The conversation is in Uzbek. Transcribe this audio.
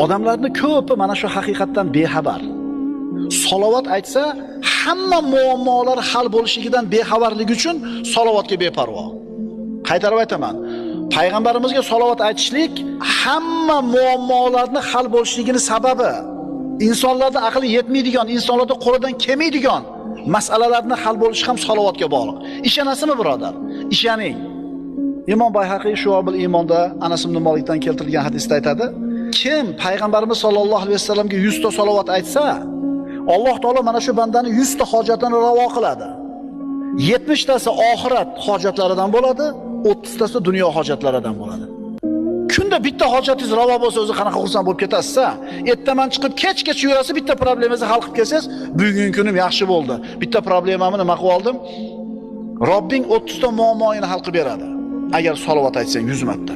Odamlarning ko'pi mana shu haqiqatdan bexabar. Salovat aytsa, hamma muammolar hal bo'lishidan bexabarligi uchun salovatga beparvo. Qaytarib aytaman. Payg'ambarimizga salovat aytishlik hamma muammolarni hal bo'lishligining sababi. İnsanlarda aqli yetmaydigan, insonlarda qo'lidan kelmaydigan masalalarni hal bo'lishi ham salovatga bog'liq. Ishonasizmi, birodar? Ishoning. Imom Bayhaqiy Shu'abul Iymonda Anas ibn Malikdan keltirilgan hadisda aytadi: kim payg'ambarimiz sollallohu alayhi vasallamga 100 ta salovat aytsa, Alloh taolo mana shu bandani 100 ta hojatini ravo qiladi. 70 tasi oxirat hojatlaridan bo'ladi, 30 tasi dunyo hojatlaridan bo'ladi. Kunda bitta hojatingiz ravo bo'lsa, o'zi qanaqa xursand bo'lib ketasiz-a? Ertaman chiqib kechgacha yurasiz, bitta problemangizni hal qilib kelsangiz, bugungi kunim yaxshi bo'ldi. Bitta problemamni nima qilib oldim? Robbing 30 ta muammoini hal qilib beradi. Agar salovat aytsang 100 marta.